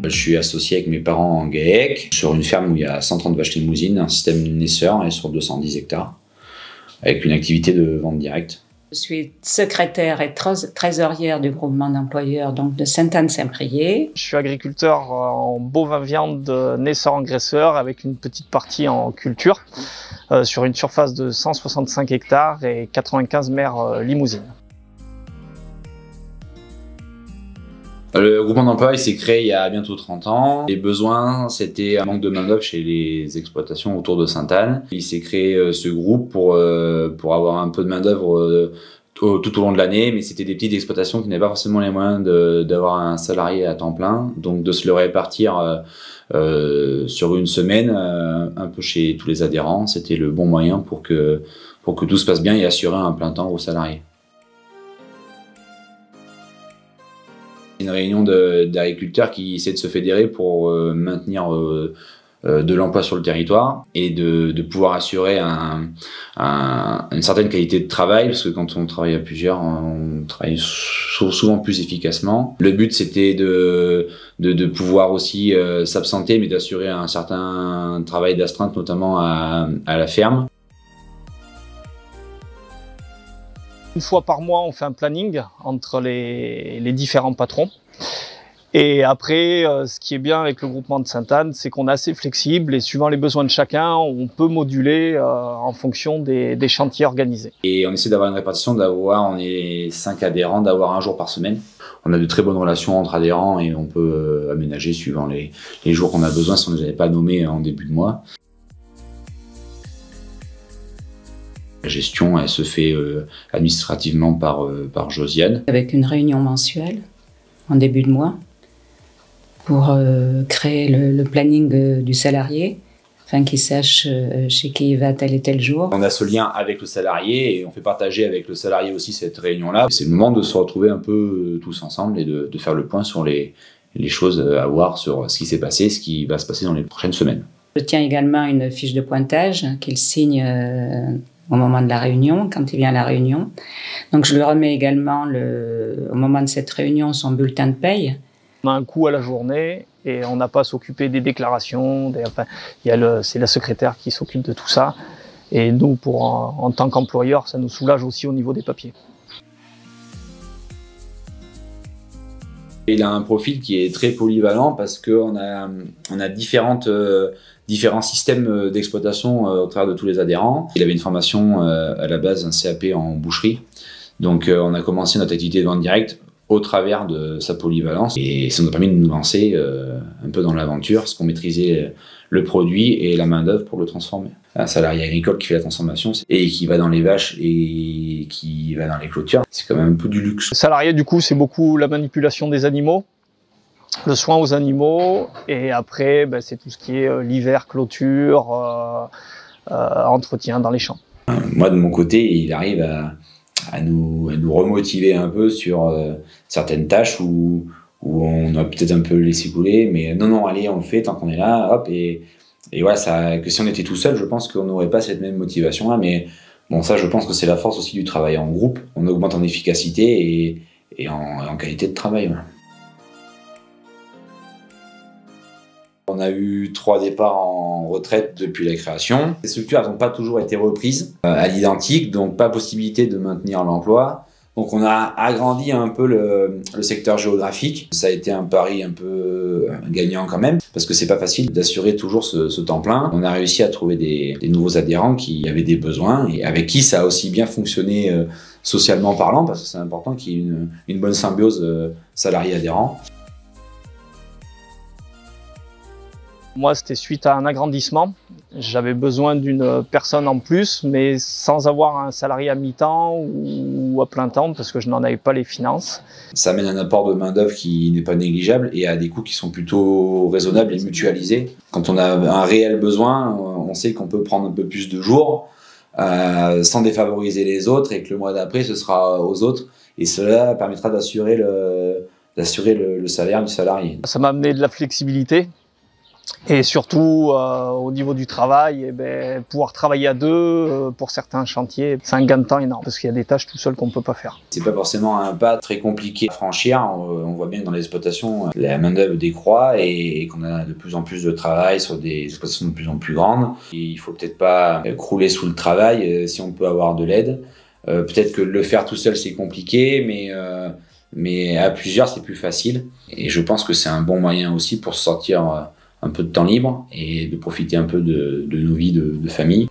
Je suis associé avec mes parents en GAEC, sur une ferme où il y a 130 vaches limousines, un système naisseur et sur 210 hectares, avec une activité de vente directe. Je suis secrétaire et trésorière du groupement d'employeurs donc de Sainte-Anne-Saint-Priest. Je suis agriculteur en bovin-viande naisseur-engraisseur avec une petite partie en culture sur une surface de 165 hectares et 95 mères limousines. Le groupement d'emploi s'est créé il y a bientôt 30 ans. Les besoins, c'était un manque de main-d'œuvre chez les exploitations autour de Sainte-Anne. Il s'est créé ce groupe pour avoir un peu de main-d'œuvre tout au long de l'année, mais c'était des petites exploitations qui n'avaient pas forcément les moyens d'avoir un salarié à temps plein, donc de se le répartir sur une semaine un peu chez tous les adhérents, c'était le bon moyen pour que tout se passe bien et assurer un plein temps aux salariés. Une réunion d'agriculteurs qui essaient de se fédérer pour maintenir de l'emploi sur le territoire et de pouvoir assurer une certaine qualité de travail, parce que quand on travaille à plusieurs, on travaille souvent plus efficacement. Le but, c'était de pouvoir aussi s'absenter, mais d'assurer un certain travail d'astreinte, notamment à la ferme. Une fois par mois, on fait un planning entre les différents patrons. Et après, ce qui est bien avec le groupement de Sainte-Anne, c'est qu'on est assez flexible et suivant les besoins de chacun, on peut moduler en fonction des chantiers organisés. Et on essaie d'avoir une répartition, on est 5 adhérents, d'avoir un jour par semaine. On a de très bonnes relations entre adhérents et on peut aménager suivant les jours qu'on a besoin si on ne les avait pas nommés en début de mois. La gestion, elle se fait administrativement par Josiane. Avec une réunion mensuelle en début de mois pour créer le planning du salarié, afin qu'il sache chez qui il va tel et tel jour. On a ce lien avec le salarié et on fait partager avec le salarié aussi cette réunion-là. C'est le moment de se retrouver un peu tous ensemble et de faire le point sur les choses à voir, sur ce qui s'est passé, ce qui va se passer dans les prochaines semaines. Je tiens également une fiche de pointage qu'il signe au moment de la réunion, quand il vient à la réunion. Donc je lui remets également, au moment de cette réunion, son bulletin de paye. On a un coût à la journée et on n'a pas à s'occuper des déclarations. C'est la secrétaire qui s'occupe de tout ça. Et nous, en tant qu'employeur, ça nous soulage aussi au niveau des papiers. Il a un profil qui est très polyvalent parce qu'on a différents systèmes d'exploitation au travers de tous les adhérents. Il avait une formation à la base, un CAP en boucherie. Donc on a commencé notre activité de vente directe au travers de sa polyvalence. Et ça nous a permis de nous lancer un peu dans l'aventure, parce qu'on maîtrisait le produit et la main-d'œuvre pour le transformer. Un salarié agricole qui fait la transformation et qui va dans les vaches et qui va dans les clôtures, c'est quand même un peu du luxe. Le salarié, du coup, c'est beaucoup la manipulation des animaux, le soin aux animaux, et après, c'est tout ce qui est l'hiver, clôture, entretien dans les champs. Moi, de mon côté, il arrive à nous remotiver un peu sur certaines tâches où on a peut-être un peu laissé couler, mais non, allez, on le fait tant qu'on est là, hop, et voilà, que si on était tout seul, je pense qu'on n'aurait pas cette même motivation-là, mais bon, ça, je pense que c'est la force aussi du travail en groupe. On augmente en efficacité et en qualité de travail. Voilà. On a eu 3 départs en retraite depuis la création. Les structures n'ont pas toujours été reprises à l'identique, donc pas possibilité de maintenir l'emploi. Donc on a agrandi un peu le secteur géographique. Ça a été un pari un peu gagnant quand même, parce que c'est pas facile d'assurer toujours ce temps plein. On a réussi à trouver des nouveaux adhérents qui avaient des besoins et avec qui ça a aussi bien fonctionné socialement parlant, parce que c'est important qu'il y ait une bonne symbiose salarié-adhérent. Moi, c'était suite à un agrandissement. J'avais besoin d'une personne en plus, mais sans avoir un salarié à mi-temps ou à plein temps, parce que je n'en avais pas les finances. Ça amène un apport de main-d'œuvre qui n'est pas négligeable et à des coûts qui sont plutôt raisonnables et mutualisés. Quand on a un réel besoin, on sait qu'on peut prendre un peu plus de jours sans défavoriser les autres et que le mois d'après, ce sera aux autres. Et cela permettra d'assurer le salaire du salarié. Ça m'a amené de la flexibilité. Et surtout, au niveau du travail, pouvoir travailler à deux pour certains chantiers, c'est un gain de temps énorme parce qu'il y a des tâches tout seul qu'on ne peut pas faire. C'est pas forcément un pas très compliqué à franchir. On voit bien que dans les exploitations, la main-d'œuvre décroît et qu'on a de plus en plus de travail sur des exploitations de plus en plus grandes. Et il faut peut-être pas crouler sous le travail si on peut avoir de l'aide. Peut-être que le faire tout seul, c'est compliqué, mais à plusieurs, c'est plus facile. Et je pense que c'est un bon moyen aussi pour sortir un peu de temps libre et de profiter un peu de nos vies de famille.